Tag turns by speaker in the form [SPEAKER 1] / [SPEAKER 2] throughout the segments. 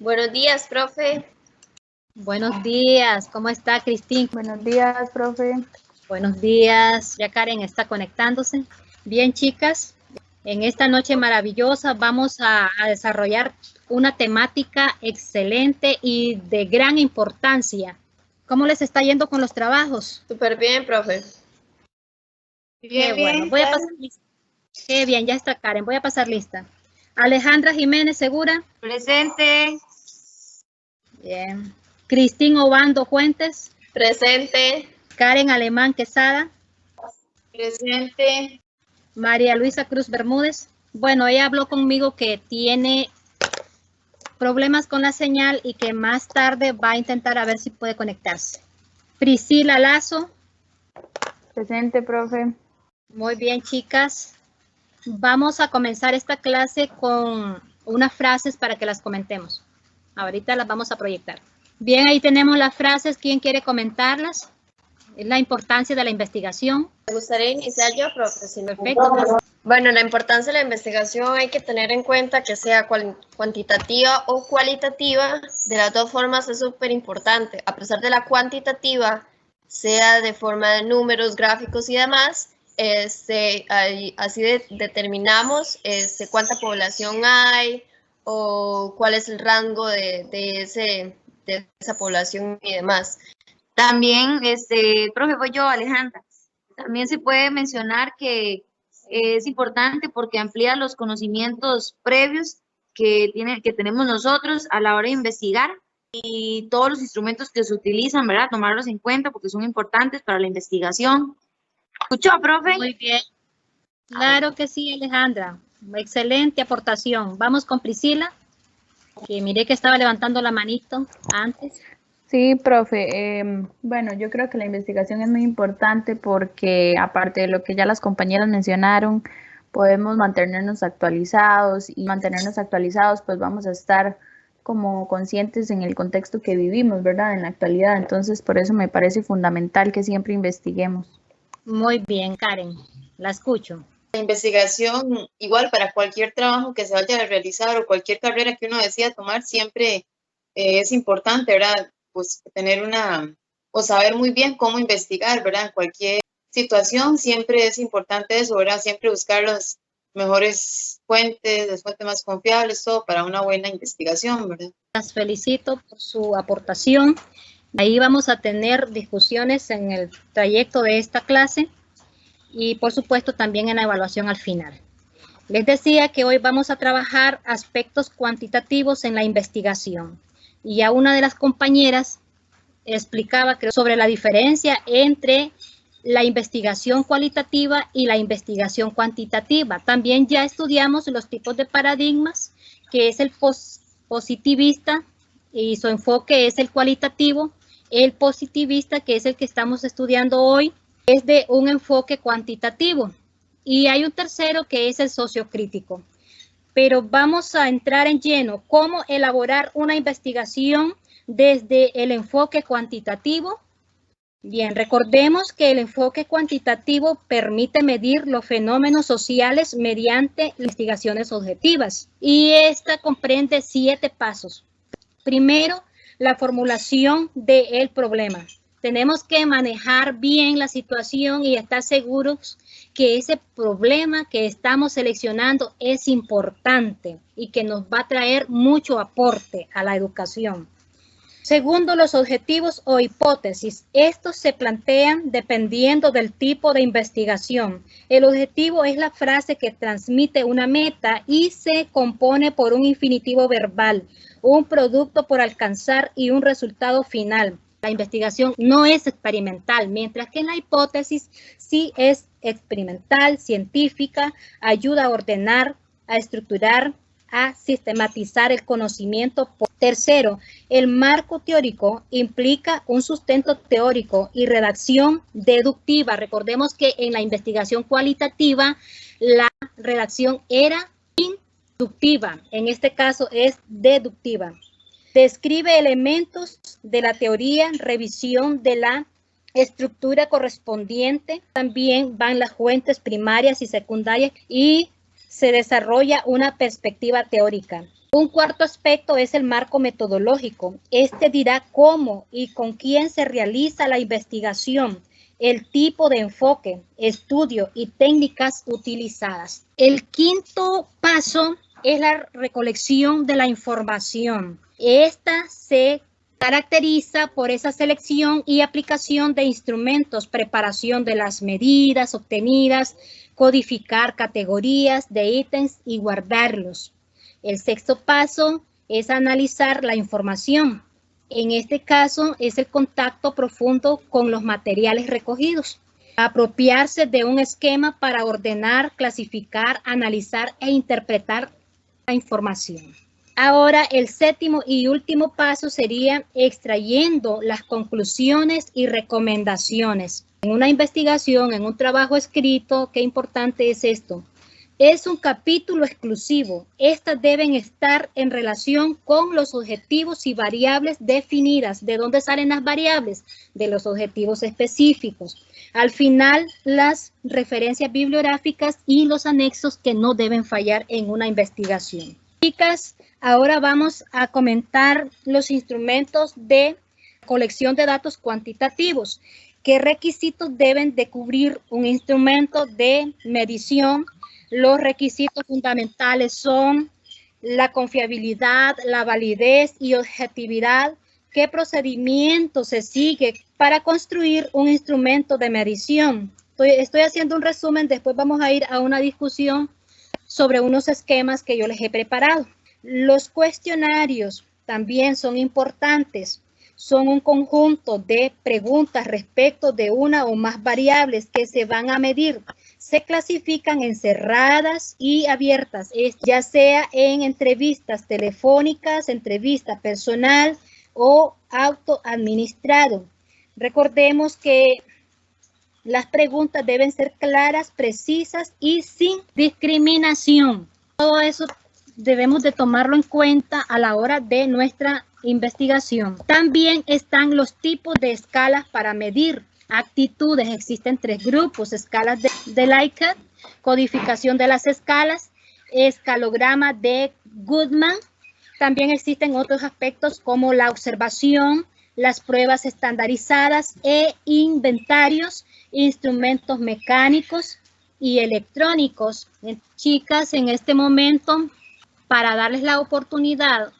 [SPEAKER 1] Buenos días, profe.
[SPEAKER 2] Buenos días, ¿cómo está Cristín?
[SPEAKER 3] Buenos días, profe.
[SPEAKER 2] Buenos días, ya Karen está conectándose. Bien, chicas, en esta noche maravillosa vamos a desarrollar una temática excelente y de gran importancia. ¿Cómo les está yendo con los trabajos?
[SPEAKER 1] Súper bien, profe.
[SPEAKER 2] Qué bueno, voy a pasar lista. Qué bien, ya está Karen, voy a pasar lista. Alejandra Jiménez, ¿segura?
[SPEAKER 4] Presente.
[SPEAKER 2] Bien. Cristín Obando Fuentes.
[SPEAKER 1] Presente.
[SPEAKER 2] Karen Alemán Quesada.
[SPEAKER 4] Presente.
[SPEAKER 2] María Luisa Cruz Bermúdez. Bueno, ella habló conmigo que tiene problemas con la señal y que más tarde va a intentar a ver si puede conectarse. Priscila Lazo.
[SPEAKER 3] Presente, profe.
[SPEAKER 2] Muy bien, chicas. Vamos a comenzar esta clase con unas frases para que las comentemos. Ahorita las vamos a proyectar. Bien, ahí tenemos las frases. ¿Quién quiere comentarlas? Es la importancia de la investigación.
[SPEAKER 1] Me gustaría iniciar yo, profe.
[SPEAKER 2] Perfecto.
[SPEAKER 1] Bueno, la importancia de la investigación hay que tener en cuenta que sea cuantitativa o cualitativa. De las dos formas es súper importante. A pesar de la cuantitativa, sea de forma de números, gráficos y demás, así determinamos cuánta población hay o cuál es el rango de esa población y demás.
[SPEAKER 4] También, profe, voy yo, Alejandra. También se puede mencionar que es importante porque amplía los conocimientos previos que tenemos nosotros a la hora de investigar y todos los instrumentos que se utilizan, ¿verdad? Tomarlos en cuenta porque son importantes para la investigación. ¿Escuchó, profe?
[SPEAKER 2] Muy bien. Claro que sí, Alejandra. Excelente aportación. Vamos con Priscila, que miré que estaba levantando la manito antes.
[SPEAKER 3] Sí, profe. Bueno, yo creo que la investigación es muy importante porque aparte de lo que ya las compañeras mencionaron, podemos mantenernos actualizados y mantenernos actualizados, pues vamos a estar como conscientes en el contexto que vivimos, ¿verdad? En la actualidad. Entonces, por eso me parece fundamental que siempre investiguemos.
[SPEAKER 2] Muy bien, Karen. La escucho.
[SPEAKER 5] La investigación, igual para cualquier trabajo que se vaya a realizar o cualquier carrera que uno decida tomar, siempre es importante, ¿verdad? Pues tener o saber muy bien cómo investigar, ¿verdad? En cualquier situación siempre es importante eso, ¿verdad? Siempre buscar las mejores fuentes, las fuentes más confiables, todo para una buena investigación, ¿verdad?
[SPEAKER 2] Las felicito por su aportación. Ahí vamos a tener discusiones en el trayecto de esta clase y por supuesto también en la evaluación al final. Les decía que hoy vamos a trabajar aspectos cuantitativos en la investigación. Y ya una de las compañeras explicaba sobre la diferencia entre la investigación cualitativa y la investigación cuantitativa. También ya estudiamos los tipos de paradigmas, que es el positivista y su enfoque es el cualitativo. El positivista, que es el que estamos estudiando hoy, es de un enfoque cuantitativo. Y hay un tercero que es el sociocrítico. Pero vamos a entrar en lleno cómo elaborar una investigación desde el enfoque cuantitativo. Bien, recordemos que el enfoque cuantitativo permite medir los fenómenos sociales mediante investigaciones objetivas y esta comprende 7 pasos. Primero, la formulación del problema. Tenemos que manejar bien la situación y estar seguros que ese problema que estamos seleccionando es importante y que nos va a traer mucho aporte a la educación. Segundo, los objetivos o hipótesis. Estos se plantean dependiendo del tipo de investigación. El objetivo es la frase que transmite una meta y se compone por un infinitivo verbal, un producto por alcanzar y un resultado final. La investigación no es experimental, mientras que en la hipótesis sí es experimental, científica, ayuda a ordenar, a estructurar, a sistematizar el conocimiento. Tercero, el marco teórico implica un sustento teórico y redacción deductiva. Recordemos que en la investigación cualitativa la redacción era inductiva, en este caso es deductiva. Describe elementos de la teoría, revisión de la estructura correspondiente. También van las fuentes primarias y secundarias y se desarrolla una perspectiva teórica. Un cuarto aspecto es el marco metodológico. Este dirá cómo y con quién se realiza la investigación, el tipo de enfoque, estudio y técnicas utilizadas. El quinto paso es la recolección de la información. Esta se caracteriza por esa selección y aplicación de instrumentos, preparación de las medidas obtenidas, codificar categorías de ítems y guardarlos. El sexto paso es analizar la información. En este caso es el contacto profundo con los materiales recogidos. Apropiarse de un esquema para ordenar, clasificar, analizar e interpretar la información. Ahora, el séptimo y último paso sería extrayendo las conclusiones y recomendaciones. En una investigación, en un trabajo escrito, qué importante es esto. Es un capítulo exclusivo. Estas deben estar en relación con los objetivos y variables definidas. ¿De dónde salen las variables? De los objetivos específicos. Al final, las referencias bibliográficas y los anexos que no deben fallar en una investigación. Chicas, ahora vamos a comentar los instrumentos de colección de datos cuantitativos. ¿Qué requisitos deben de cubrir un instrumento de medición? Los requisitos fundamentales son la confiabilidad, la validez y objetividad. ¿Qué procedimiento se sigue para construir un instrumento de medición? Estoy haciendo un resumen, después vamos a ir a una discusión sobre unos esquemas que yo les he preparado. Los cuestionarios también son importantes. Son un conjunto de preguntas respecto de una o más variables que se van a medir. Se clasifican en cerradas y abiertas, ya sea en entrevistas telefónicas, entrevista personal o autoadministrado. Recordemos que las preguntas deben ser claras, precisas y sin discriminación. Todo eso debemos de tomarlo en cuenta a la hora de nuestra investigación. También están los tipos de escalas para medir actitudes. Existen 3 grupos: escalas de Likert, codificación de las escalas, escalograma de Goodman. También existen otros aspectos como la observación, las pruebas estandarizadas e inventarios, instrumentos mecánicos y electrónicos. Chicas, en este momento, para darles la oportunidad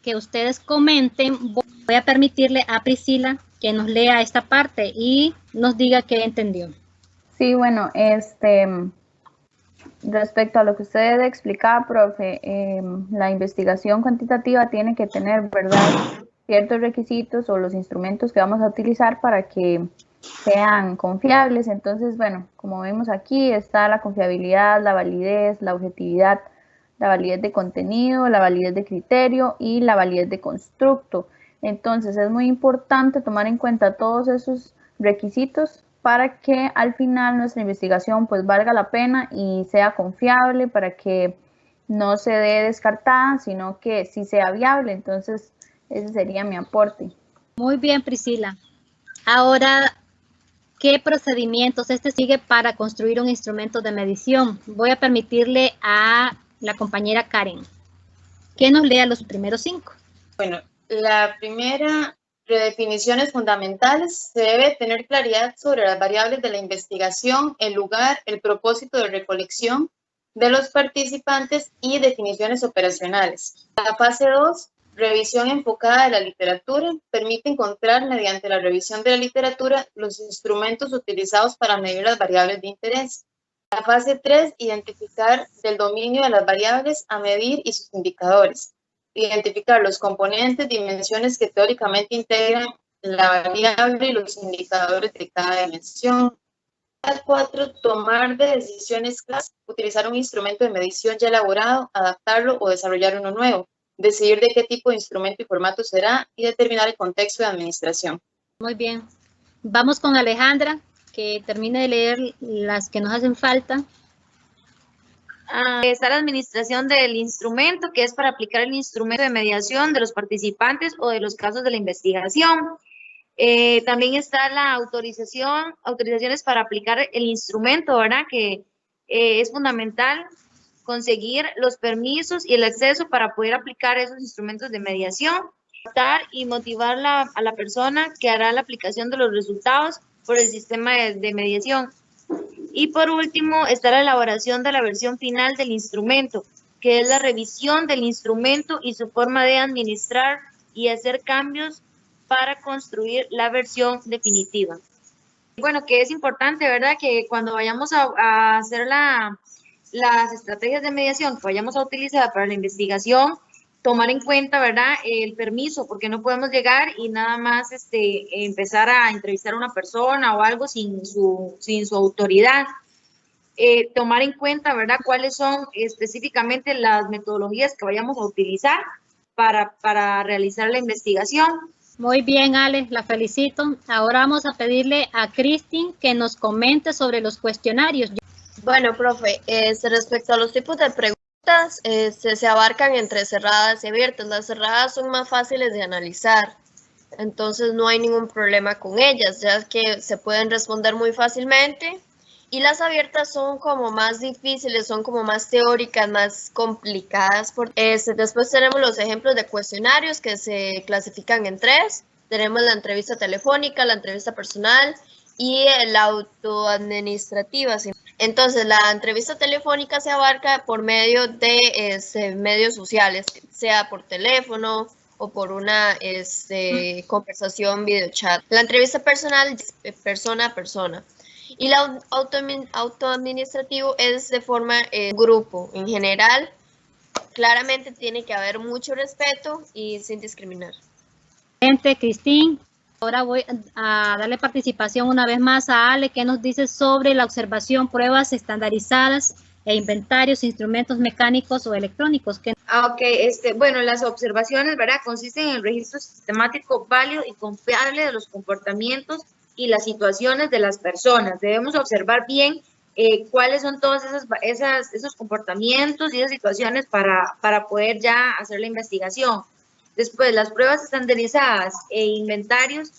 [SPEAKER 2] que ustedes comenten, voy a permitirle a Priscila que nos lea esta parte y nos diga qué entendió.
[SPEAKER 3] Sí, bueno, respecto a lo que usted explicaba, profe, la investigación cuantitativa tiene que tener, ¿verdad?, ciertos requisitos o los instrumentos que vamos a utilizar para que sean confiables. Entonces, bueno, como vemos aquí, está la confiabilidad, la validez, la objetividad, la validez de contenido, la validez de criterio y la validez de constructo. Entonces, es muy importante tomar en cuenta todos esos requisitos para que al final nuestra investigación pues valga la pena y sea confiable, para que no se dé descartada, sino que sí sea viable. Entonces, ese sería mi aporte.
[SPEAKER 2] Muy bien, Priscila. Ahora, ¿qué procedimientos sigue para construir un instrumento de medición? Voy a permitirle a la compañera Karen que nos lea los primeros 5.
[SPEAKER 5] Bueno, la primera, redefiniciones fundamentales. Se debe tener claridad sobre las variables de la investigación, el lugar, el propósito de recolección de los participantes y definiciones operacionales. La fase 2, revisión enfocada de la literatura, permite encontrar mediante la revisión de la literatura los instrumentos utilizados para medir las variables de interés. La fase 3, identificar el dominio de las variables a medir y sus indicadores. Identificar los componentes, dimensiones que teóricamente integran la variable y los indicadores de cada dimensión. La 4, tomar decisiones claras, utilizar un instrumento de medición ya elaborado, adaptarlo o desarrollar uno nuevo. Decidir de qué tipo de instrumento y formato será y determinar el contexto de administración.
[SPEAKER 2] Muy bien. Vamos con Alejandra, que termine de leer las que nos hacen falta.
[SPEAKER 4] Está la administración del instrumento, que es para aplicar el instrumento de mediación de los participantes o de los casos de la investigación. También está la autorizaciones para aplicar el instrumento, ¿verdad?, que es fundamental conseguir los permisos y el acceso para poder aplicar esos instrumentos de mediación, adaptar y motivar a la persona que hará la aplicación de los resultados por el sistema de mediación. Y por último, está la elaboración de la versión final del instrumento, que es la revisión del instrumento y su forma de administrar y hacer cambios para construir la versión definitiva. Bueno, que es importante, ¿verdad? Que cuando vayamos a hacer las estrategias de mediación que vayamos a utilizar para la investigación, tomar en cuenta, ¿verdad? El permiso, porque no podemos llegar y nada más empezar a entrevistar a una persona o algo sin su autoridad. Tomar en cuenta, ¿verdad? Cuáles son específicamente las metodologías que vayamos a utilizar para realizar la investigación.
[SPEAKER 2] Muy bien, Ale, la felicito. Ahora vamos a pedirle a Cristin que nos comente sobre los cuestionarios.
[SPEAKER 1] Bueno, profe, respecto a los tipos de preguntas, se abarcan entre cerradas y abiertas. Las cerradas son más fáciles de analizar, entonces no hay ningún problema con ellas, ya que se pueden responder muy fácilmente. Y las abiertas son como más difíciles, son como más teóricas, más complicadas. Después tenemos los ejemplos de cuestionarios que se clasifican en 3. Tenemos la entrevista telefónica, la entrevista personal y la autoadministrativa. Entonces, la entrevista telefónica se abarca por medio de medios sociales, sea por teléfono o por una conversación, videochat. La entrevista personal es persona a persona. Y el autoadministrativo es de forma grupo. En general, claramente tiene que haber mucho respeto y sin discriminar.
[SPEAKER 2] Gente, Cristín, ahora voy a darle participación una vez más a Ale, que nos dice sobre la observación, pruebas estandarizadas e inventarios, instrumentos mecánicos o electrónicos.
[SPEAKER 4] Ok, bueno, las observaciones, ¿verdad? Consisten en el registro sistemático válido y confiable de los comportamientos y las situaciones de las personas. Debemos observar bien cuáles son todos esos comportamientos y esas situaciones para poder ya hacer la investigación. Después, las pruebas estandarizadas e inventarios,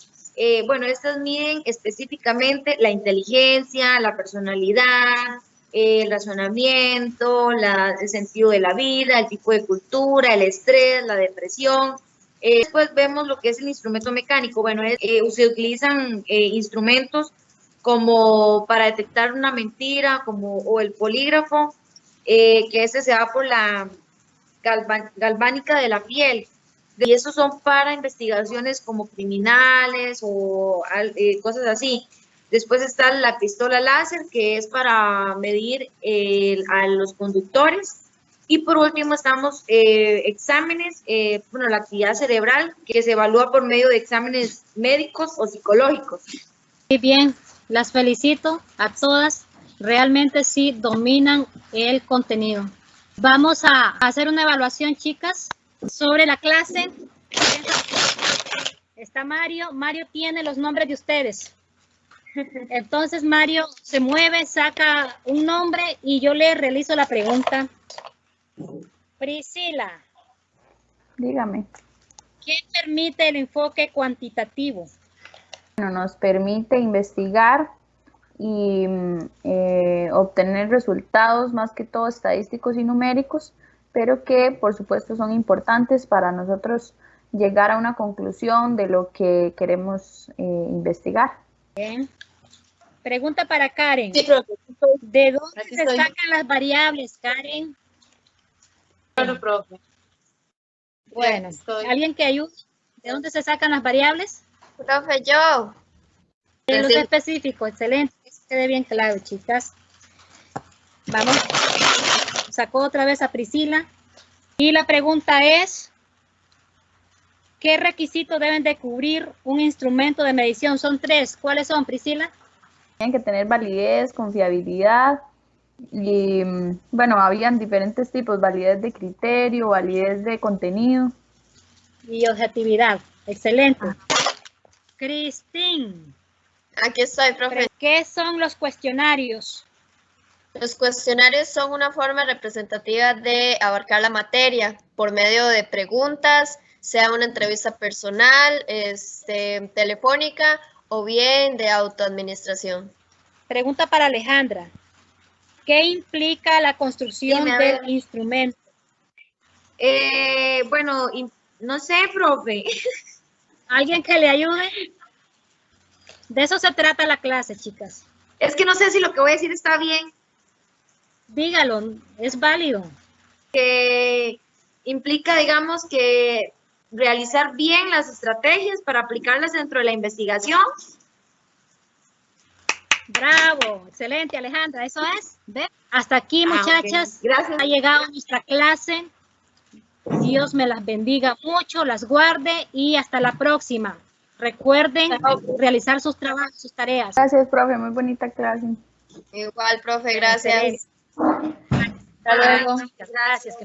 [SPEAKER 4] bueno, estas miden específicamente la inteligencia, la personalidad, el razonamiento, el sentido de la vida, el tipo de cultura, el estrés, la depresión. Después vemos lo que es el instrumento mecánico. Bueno, se utilizan instrumentos como para detectar una mentira, o el polígrafo, que se da por la galvánica de la piel. Y esos son para investigaciones como criminales o cosas así. Después está la pistola láser, que es para medir a los conductores. Y por último estamos exámenes, bueno, la actividad cerebral, que se evalúa por medio de exámenes médicos o psicológicos.
[SPEAKER 2] Muy bien, las felicito a todas. Realmente sí dominan el contenido. Vamos a hacer una evaluación, chicas, sobre la clase. Está Mario. Mario tiene los nombres de ustedes. Entonces Mario se mueve, saca un nombre y yo le realizo la pregunta. Priscila.
[SPEAKER 3] Dígame.
[SPEAKER 2] ¿Qué permite el enfoque cuantitativo?
[SPEAKER 3] Bueno, nos permite investigar y obtener resultados más que todo estadísticos y numéricos, pero que por supuesto son importantes para nosotros llegar a una conclusión de lo que queremos investigar.
[SPEAKER 2] Bien. Pregunta para Karen.
[SPEAKER 5] Sí, profe.
[SPEAKER 2] ¿De dónde
[SPEAKER 5] Aquí
[SPEAKER 2] se
[SPEAKER 5] estoy.
[SPEAKER 2] sacan las variables, Karen?
[SPEAKER 5] Bueno, profe.
[SPEAKER 2] Bueno,
[SPEAKER 5] Estoy.
[SPEAKER 2] ¿alguien que ayude? ¿De dónde se sacan las variables?
[SPEAKER 1] Profe, yo.
[SPEAKER 2] De los
[SPEAKER 5] Sí.
[SPEAKER 2] específicos, excelente. Que quede bien claro, chicas. Vamos. Sacó otra vez a Priscila. Y la pregunta es, ¿qué requisitos deben de cubrir un instrumento de medición? Son 3. ¿Cuáles son, Priscila?
[SPEAKER 3] Tienen que tener validez, confiabilidad y, bueno, habían diferentes tipos, validez de criterio, validez de contenido.
[SPEAKER 2] Y objetividad. Excelente. Cristín,
[SPEAKER 1] Aquí estoy, profe.
[SPEAKER 2] ¿qué son los cuestionarios?
[SPEAKER 1] Los cuestionarios son una forma representativa de abarcar la materia por medio de preguntas, sea una entrevista personal, telefónica o bien de autoadministración.
[SPEAKER 2] Pregunta para Alejandra. ¿Qué implica la construcción
[SPEAKER 4] Dime, a
[SPEAKER 2] del
[SPEAKER 4] ver.
[SPEAKER 2] instrumento?
[SPEAKER 4] Bueno, no sé, profe.
[SPEAKER 2] ¿Alguien que le ayude? De eso se trata la clase, chicas.
[SPEAKER 4] Es que no sé si lo que voy a decir está bien.
[SPEAKER 2] Dígalo, es válido.
[SPEAKER 4] Que implica, digamos, que realizar bien las estrategias para aplicarlas dentro de la investigación.
[SPEAKER 2] Bravo, excelente, Alejandra, eso es. ¿Ve? Hasta aquí, muchachas.
[SPEAKER 4] Ok. Gracias.
[SPEAKER 2] Ha llegado nuestra clase. Dios me las bendiga mucho, las guarde y hasta la próxima. Recuerden realizar sus trabajos, sus tareas.
[SPEAKER 3] Gracias, profe, muy bonita clase.
[SPEAKER 1] Igual, profe, gracias.
[SPEAKER 2] Excelente.
[SPEAKER 5] Hasta luego.
[SPEAKER 2] Gracias.